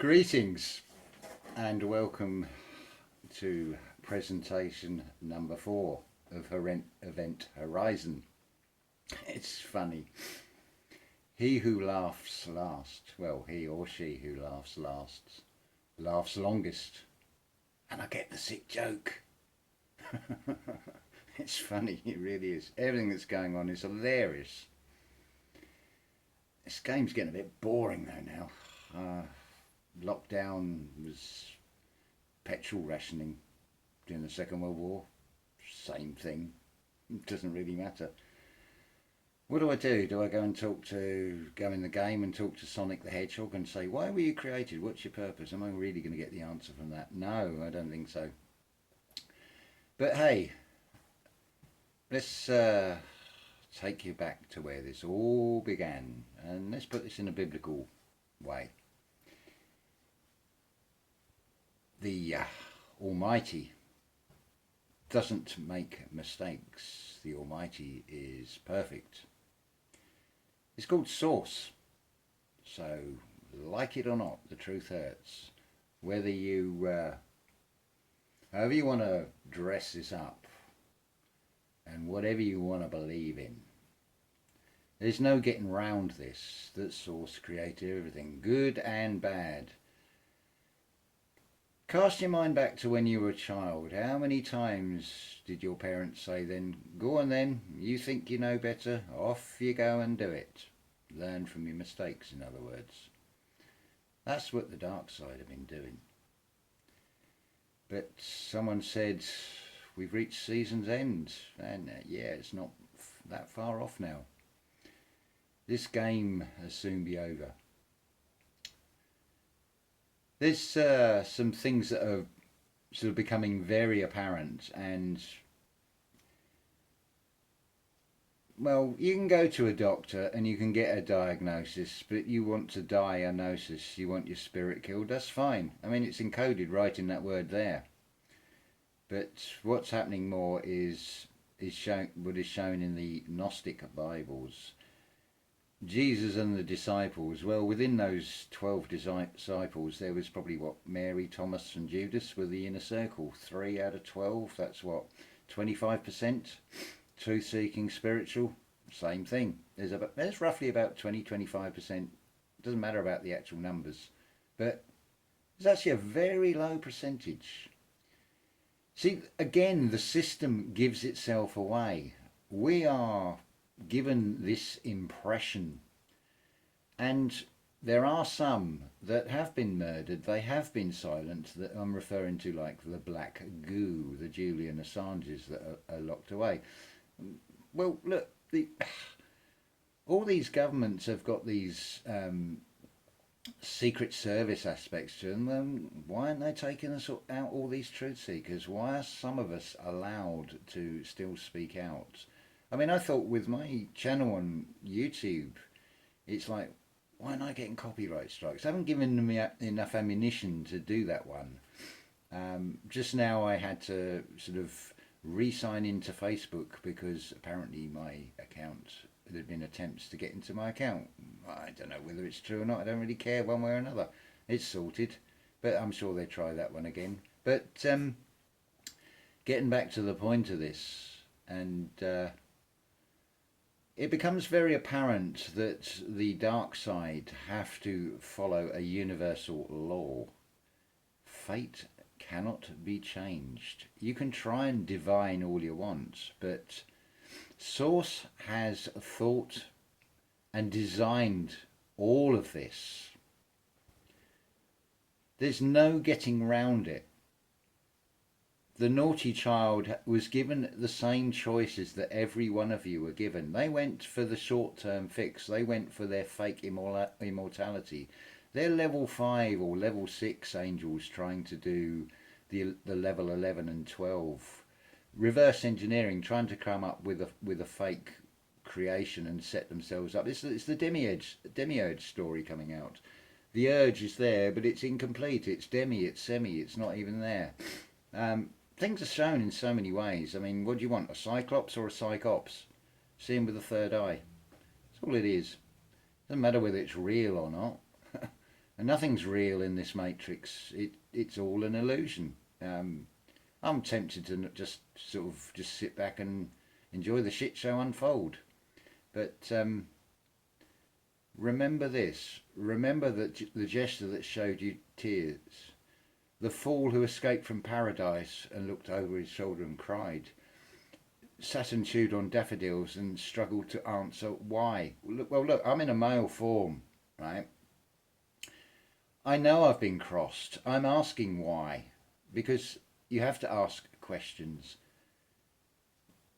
Greetings and welcome to presentation number 4 of Event Horizon. It's funny. He who laughs last, well, he or she who laughs last, laughs longest. And I get the sick joke. It's funny, it really is. Everything that's going on is hilarious. This game's getting a bit boring though now. Lockdown was petrol rationing during the Second World War. Same thing. It doesn't really matter. What do? Do I go in the game and talk to Sonic the Hedgehog and say, why were you created? What's your purpose? Am I really going to get the answer from that? No, I don't think so. But hey, let's take you back to where this all began. And let's put this in a biblical way. The Almighty doesn't make mistakes. The Almighty is perfect. It's called Source. So, like it or not, the truth hurts. Whether you, however you want to dress this up, and whatever you want to believe in, there's no getting round this, that Source created everything, good and bad. Cast your mind back to when you were a child. How many times did your parents say then, go on then, you think you know better, off you go and do it. Learn from your mistakes, in other words. That's what the dark side have been doing. But someone said, we've reached season's end, and yeah, it's not that far off now. This game will soon be over. There's some things that are sort of becoming very apparent, and well, you can go to a doctor and you can get a diagnosis, but you want to diagnosis, you want your spirit killed, that's fine. I mean, it's encoded right in that word there. But what's happening more is what is shown in the Gnostic Bibles. Jesus and the disciples, well, within those 12 disciples, there was probably, Mary, Thomas and Judas were the inner circle. 3 out of 12, that's 25%? Truth-seeking, spiritual, same thing. There's roughly about 20-25%. Doesn't matter about the actual numbers. But it's actually a very low percentage. See, again, the system gives itself away. We are given this impression, and there are some that have been murdered, they have been silent, that I'm referring to, like the black goo, the Julian Assanges that are locked away. Well, look, all these governments have got these secret service aspects to them. Why aren't they taking us out, all these truth seekers? Why are some of us allowed to still speak out? I mean, I thought with my channel on YouTube, it's like, why am I getting copyright strikes? I haven't given me enough ammunition to do that one. Just now I had to sort of re-sign into Facebook because apparently my account, there had been attempts to get into my account. I don't know whether it's true or not. I don't really care one way or another. It's sorted, but I'm sure they'll try that one again. But getting back to the point of this, and it becomes very apparent that the dark side have to follow a universal law. Fate cannot be changed. You can try and divine all you want, but Source has thought and designed all of this. There's no getting round it. The naughty child was given the same choices that every one of you were given. They went for the short-term fix. They went for their fake immortality. They're level 5 or level 6 angels trying to do the level 11 and 12. Reverse engineering, trying to come up with a fake creation and set themselves up. It's the demiurge story coming out. The urge is there, but it's incomplete. It's demi, it's semi, it's not even there. Things are shown in so many ways. I mean, what do you want, a cyclops or a psychops? See him with a third eye. That's all it is. Doesn't matter whether it's real or not. And nothing's real in this matrix. It's all an illusion. I'm tempted to just sort of just sit back and enjoy the shit show unfold. But remember this. Remember that the gesture that showed you tears. The fool who escaped from paradise and looked over his shoulder and cried. Sat and chewed on daffodils and struggled to answer why. Well, look, I'm in a male form, right? I know I've been crossed. I'm asking why. Because you have to ask questions.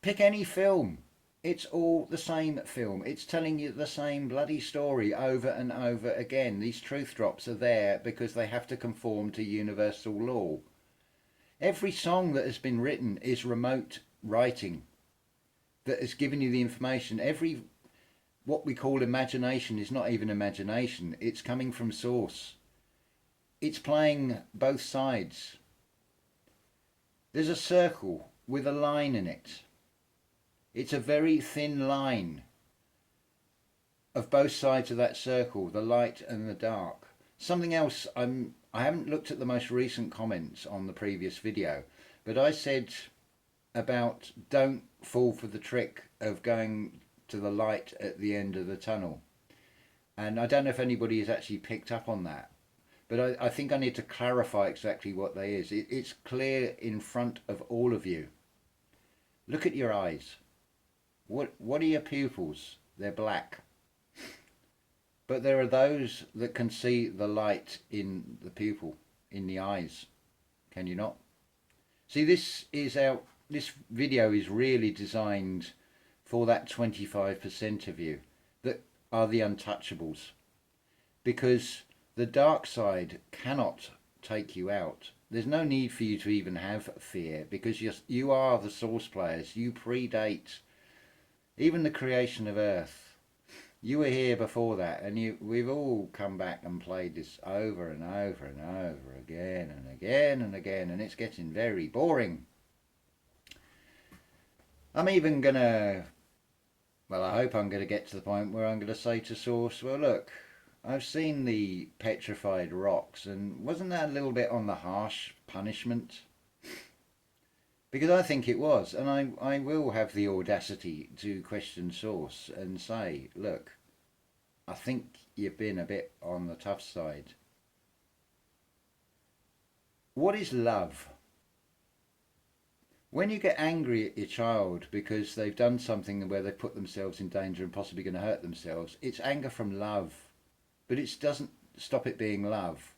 Pick any film. It's all the same film. It's telling you the same bloody story over and over again. These truth drops are there because they have to conform to universal law. Every song that has been written is remote writing that has given you the information. Every what we call imagination is not even imagination. It's coming from source. It's playing both sides. There's a circle with a line in it. It's a very thin line of both sides of that circle, the light and the dark. Something else, I haven't looked at the most recent comments on the previous video, but I said about don't fall for the trick of going to the light at the end of the tunnel. And I don't know if anybody has actually picked up on that, but I think I need to clarify exactly what that is. It's clear in front of all of you. Look at your eyes. What are your pupils? They're black. But there are those that can see the light in the pupil, in the eyes. Can you not? See, this video is really designed for that 25% of you that are the untouchables. Because the dark side cannot take you out. There's no need for you to even have fear because you are the source players. You predate even the creation of Earth. You were here before that, and we've all come back and played this over and over and over again and again and again, and it's getting very boring. I'm even gonna, well, I hope I'm gonna get to the point where I'm gonna say to Source, well, look, I've seen the petrified rocks, and wasn't that a little bit on the harsh punishment? Because I think it was, and I will have the audacity to question Source and say, look, I think you've been a bit on the tough side. What is love? When you get angry at your child because they've done something where they've put themselves in danger and possibly going to hurt themselves, it's anger from love, but it doesn't stop it being love.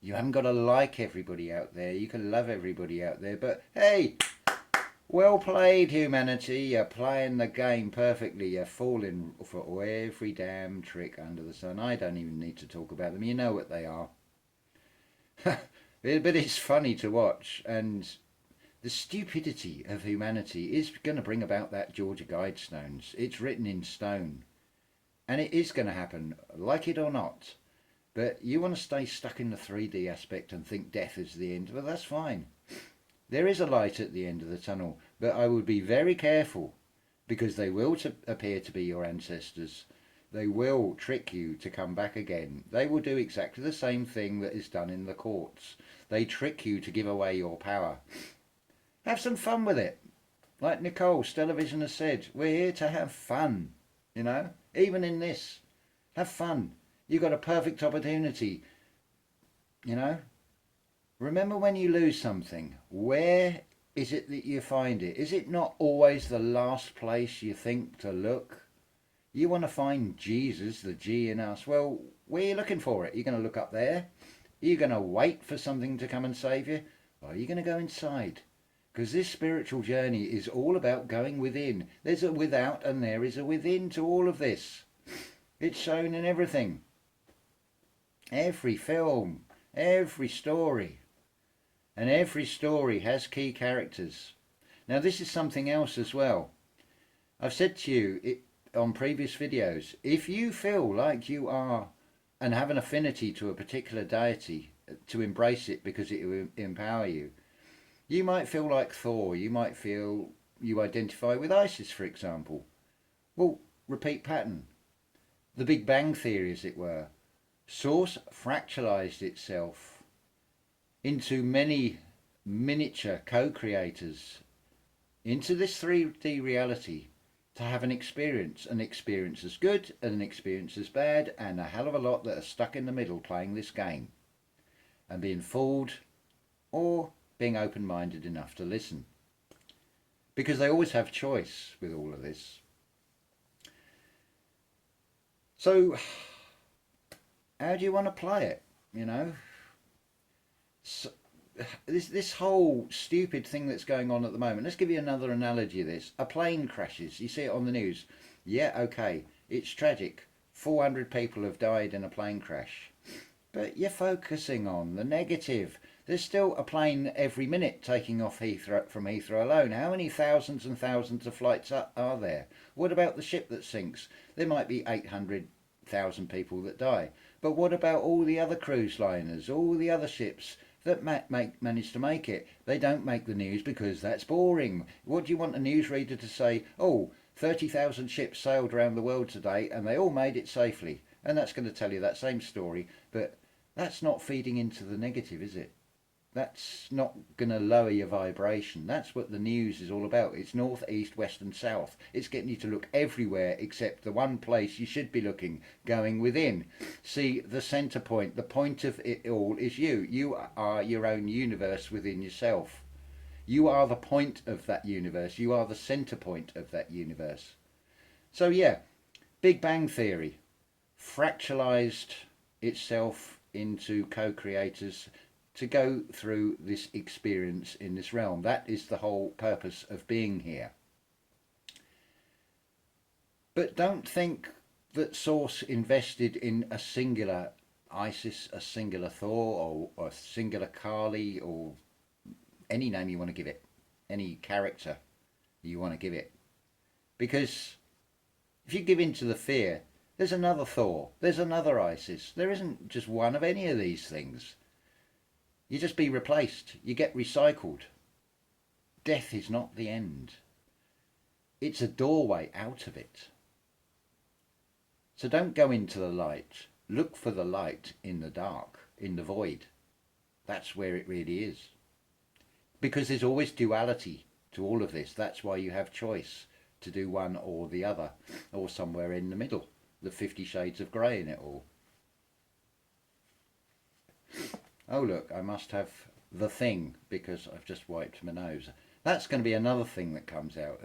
You haven't got to like everybody out there. You can love everybody out there. But hey, well played, humanity. You're playing the game perfectly. You're falling for every damn trick under the sun. I don't even need to talk about them. You know what they are. But it's funny to watch. And the stupidity of humanity is going to bring about that Georgia Guidestones. It's written in stone. And it is going to happen, like it or not. But you want to stay stuck in the 3D aspect and think death is the end. Well, that's fine. There is a light at the end of the tunnel. But I would be very careful because they will appear to be your ancestors. They will trick you to come back again. They will do exactly the same thing that is done in the courts. They trick you to give away your power. Have some fun with it. Like Nicole, Stellarvision has said, we're here to have fun. You know, even in this. Have fun. You've got a perfect opportunity. You know, remember when you lose something, where is it that you find it? Is it not always the last place you think to look? You want to find Jesus, the G in us. Well, where are you looking for it? Are you going to look up there? Are you going to wait for something to come and save you? Or are you going to go inside? Because this spiritual journey is all about going within. There's a without and there is a within to all of this. It's shown in everything. Every film, every story. And every story has key characters. Now this is something else as well. I've said to you on previous videos, if you feel like you are and have an affinity to a particular deity, to embrace it because it will empower you, you might feel like Thor, you might feel you identify with Isis, for example. Well, repeat pattern. The Big Bang Theory, as it were. Source fractalized itself into many miniature co-creators into this 3D reality to have an experience as good and an experience as bad, and a hell of a lot that are stuck in the middle playing this game and being fooled or being open-minded enough to listen, because they always have choice with all of this. So how do you want to play it, you know? So, this whole stupid thing that's going on at the moment, let's give you another analogy of this. A plane crashes, you see it on the news. Yeah, okay, it's tragic. 400 people have died in a plane crash. But you're focusing on the negative. There's still a plane every minute taking off from Heathrow alone. How many thousands and thousands of flights are there? What about the ship that sinks? There might be 800,000 people that die. But what about all the other cruise liners, all the other ships that manage to make it? They don't make the news because that's boring. What do you want a newsreader to say? Oh, 30,000 ships sailed around the world today and they all made it safely. And that's going to tell you that same story, but that's not feeding into the negative, is it? That's not going to lower your vibration. That's what the news is all about. It's north, east, west and south. It's getting you to look everywhere except the one place you should be looking, going within. See, the centre point, the point of it all is you. You are your own universe within yourself. You are the point of that universe. You are the centre point of that universe. So yeah, Big Bang Theory fractalized itself into co-creators to go through this experience in this realm. That is the whole purpose of being here. But don't think that Source invested in a singular Isis, a singular Thor, or a singular Kali, or any name you want to give it, any character you want to give it. Because if you give in to the fear, there's another Thor, there's another Isis. There isn't just one of any of these things. You just be replaced. You get recycled. Death is not the end. It's a doorway out of it. So don't go into the light. Look for the light in the dark, in the void. That's where it really is. Because there's always duality to all of this. That's why you have choice to do one or the other, or somewhere in the middle. The 50 Shades of Grey in it all. Oh look, I must have the thing because I've just wiped my nose. That's going to be another thing that comes out.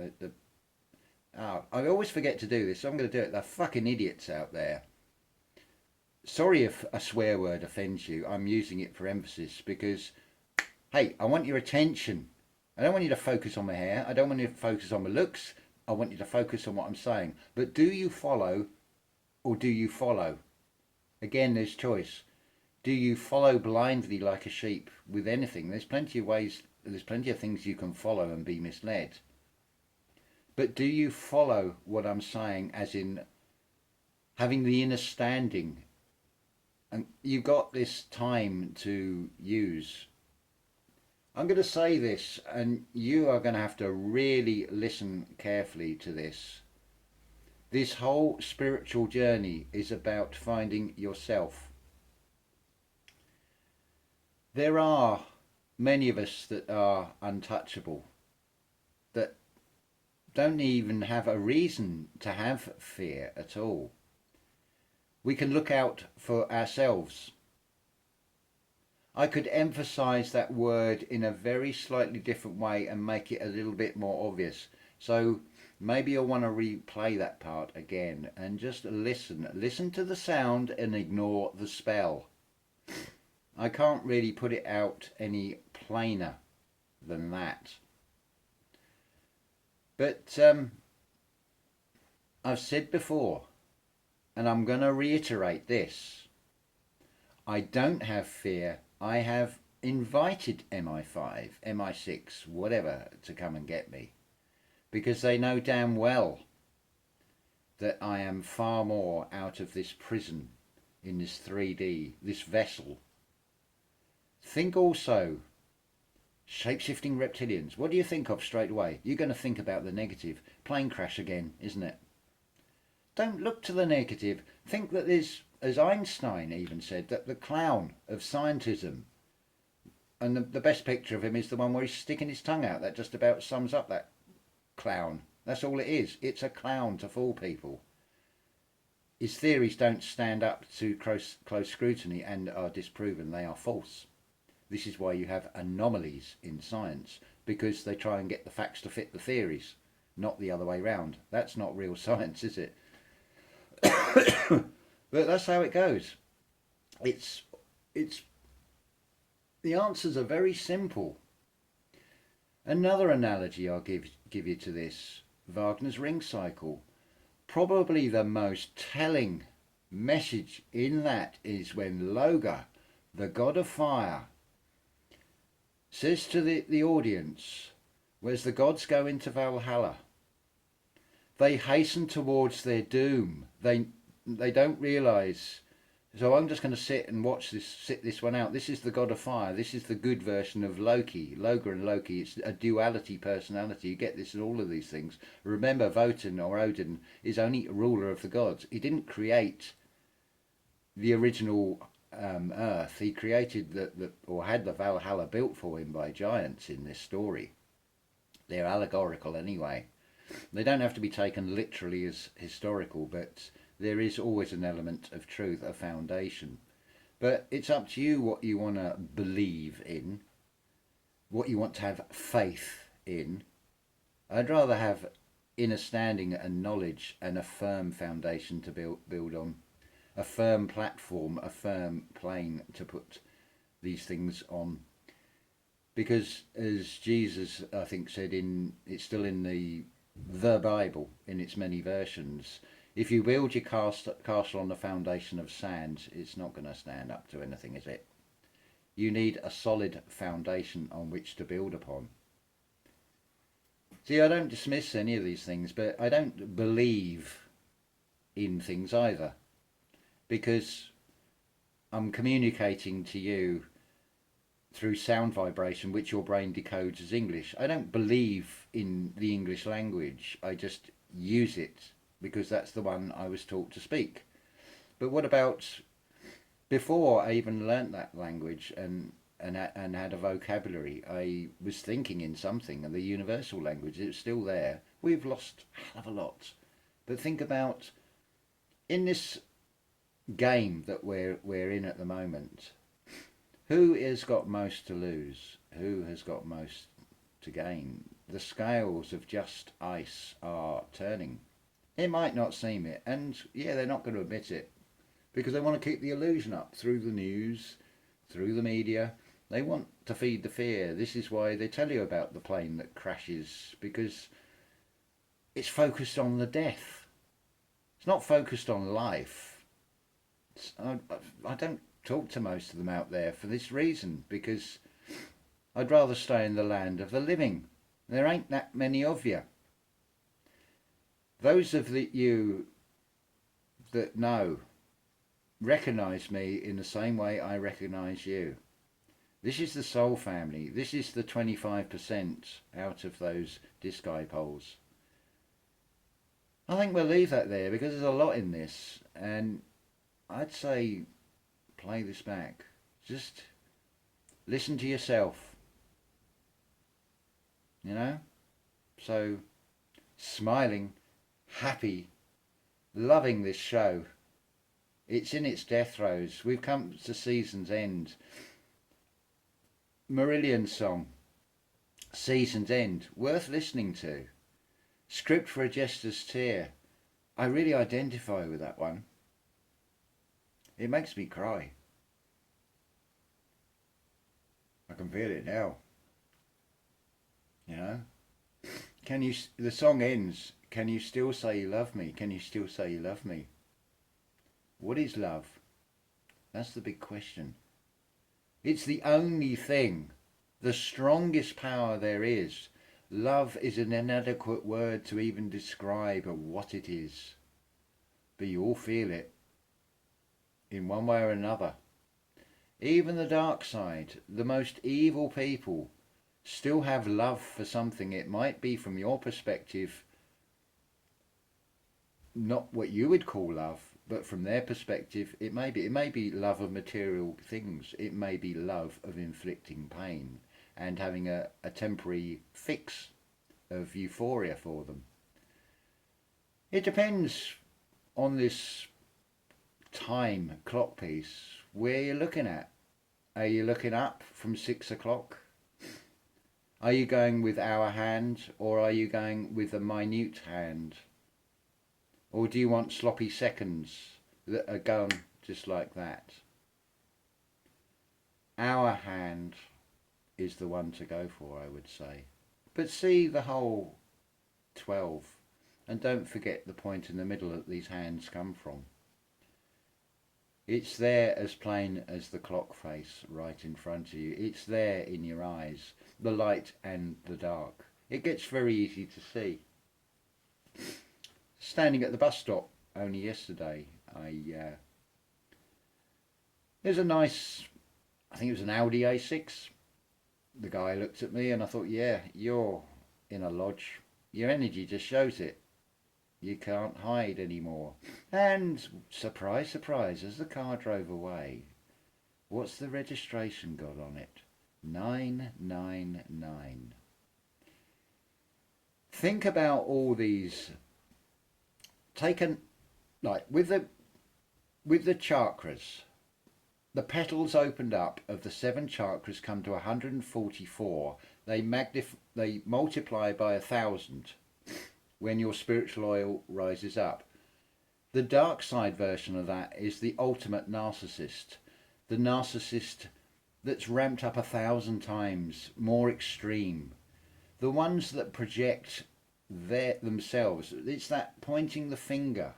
I always forget to do this, so I'm going to do it. They're fucking idiots out there. Sorry if a swear word offends you. I'm using it for emphasis because, hey, I want your attention. I don't want you to focus on my hair. I don't want you to focus on my looks. I want you to focus on what I'm saying. But do you follow or do you follow? Again, there's choice. Do you follow blindly like a sheep with anything? There's plenty of ways, there's plenty of things you can follow and be misled. But do you follow what I'm saying, as in having the inner standing? And you've got this time to use. I'm going to say this, and you are going to have to really listen carefully to this. This whole spiritual journey is about finding yourself. There are many of us that are untouchable, that don't even have a reason to have fear at all. We can look out for ourselves. I could emphasize that word in a very slightly different way and make it a little bit more obvious. So maybe you'll want to replay that part again and just listen. Listen to the sound and ignore the spell. I can't really put it out any plainer than that. But I've said before, and I'm going to reiterate this. I don't have fear. I have invited MI5, MI6, whatever, to come and get me. Because they know damn well that I am far more out of this prison in this 3D, this vessel. Think also, shape-shifting reptilians. What do you think of straight away? You're going to think about the negative. Plane crash again, isn't it? Don't look to the negative. Think that there's as Einstein even said, that the clown of scientism, and the best picture of him is the one where he's sticking his tongue out. That just about sums up that clown. That's all it is. It's a clown to fool people. His theories don't stand up to close scrutiny and are disproven. They are false. This is why you have anomalies in science, because they try and get the facts to fit the theories, not the other way round. That's not real science, is it? But that's how it goes. It's the answers are very simple. Another analogy I'll give you to this, Wagner's Ring Cycle. Probably the most telling message in that is when Loga, the god of fire, says to the audience, whereas the gods go into Valhalla, they hasten towards their doom. They don't realise. So I'm just going to sit and sit this one out. This is the god of fire. This is the good version of Loki. Loga and Loki, it's a duality personality. You get this in all of these things. Remember, Wotan or Odin is only a ruler of the gods. He didn't create the original Earth. He created or had the Valhalla built for him by giants in this story. They're allegorical anyway. They don't have to be taken literally as historical, but there is always an element of truth, a foundation. But it's up to you what you want to believe in, what you want to have faith in. I'd rather have inner standing and knowledge and a firm foundation to build on, a firm platform, a firm plane to put these things on. Because as Jesus, I think, said, it's still in the Bible in its many versions, if you build your castle on the foundation of sand, it's not going to stand up to anything, is it? You need a solid foundation on which to build upon. See, I don't dismiss any of these things, but I don't believe in things either, because I'm communicating to you through sound vibration, which your brain decodes as English. I don't believe in the English language. I just use it because that's the one I was taught to speak. But what about before I even learnt that language and had a vocabulary? I was thinking in something, and the universal language, it's still there. We've lost a hell of a lot. But think about, in this game that we're in at the moment, who has got most to lose? Who has got most to gain? The scales of just ice are turning. It might not seem it, and yeah, they're not going to admit it, because they want to keep the illusion up through the news, through the media. They want to feed the fear. This is why they tell you about the plane that crashes, because it's focused on the death. It's not focused on life. I don't talk to most of them out there for this reason, because I'd rather stay in the land of the living. There ain't that many of you. Those of you that know recognise me in the same way I recognise you. This is the soul family. This is the 25% out of those disc poles. I think we'll leave that there, because there's a lot in this, and I'd say play this back. Just listen to yourself. You know? So, smiling, happy, loving this show. It's in its death throes. We've come to season's end. Marillion's song, Season's End, worth listening to. Script for a Jester's Tear. I really identify with that one. It makes me cry. I can feel it now. You know? The song ends, can you still say you love me? Can you still say you love me? What is love? That's the big question. It's the only thing, the strongest power there is. Love is an inadequate word to even describe what it is. But you all feel it, in one way or another. Even the dark side, the most evil people, still have love for something. It might be, from your perspective, not what you would call love, But from their perspective, it may be love of material things. It may be love of inflicting pain and having a temporary fix of euphoria for them. It depends on this time clock piece where you're looking at. Are you looking up from 6 o'clock? Are you going with hour hand, or are you going with a minute hand? Or do you want sloppy seconds that are going just like that? Hour hand is the one to go for, I would say. But see the whole 12, and don't forget the point in the middle that these hands come from. It's there as plain as the clock face right in front of you. It's there in your eyes, the light and the dark. It gets very easy to see. Standing at the bus stop only yesterday, there's a nice, I think it was an Audi A6. The guy looked at me and I thought, yeah, you're in a lodge. Your energy just shows it. You can't hide anymore. And surprise, surprise, as the car drove away, what's the registration got on it? 999. Think about all these taken, like with the chakras. The petals opened up of the 7 chakras come to 144. They multiply by 1,000 when your spiritual oil rises up. The dark side version of that is the ultimate narcissist. The narcissist that's ramped up 1,000 times, more extreme. The ones that project themselves. It's that pointing the finger.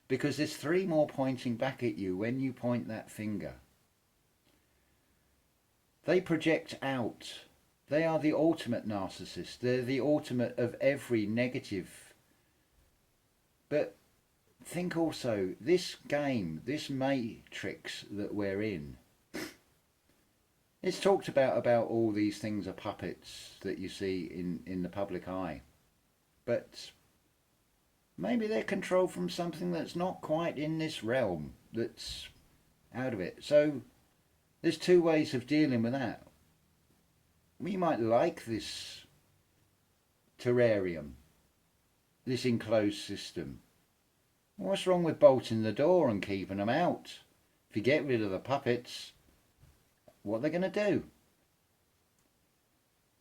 Because there's 3 more pointing back at you when you point that finger. They project out. They are the ultimate narcissist. They're the ultimate of every negative. But think also, this game, this matrix that we're in, it's talked about all these things are puppets that you see in the public eye. But maybe they're controlled from something that's not quite in this realm, that's out of it. So there's 2 ways of dealing with that. We might like this terrarium, this enclosed system. What's wrong with bolting the door and keeping them out? If you get rid of the puppets, what are they going to do?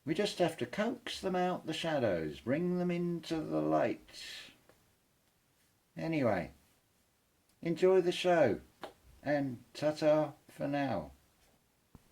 We just have to coax them out the shadows, bring them into the light. Anyway, enjoy the show, and ta-ta for now.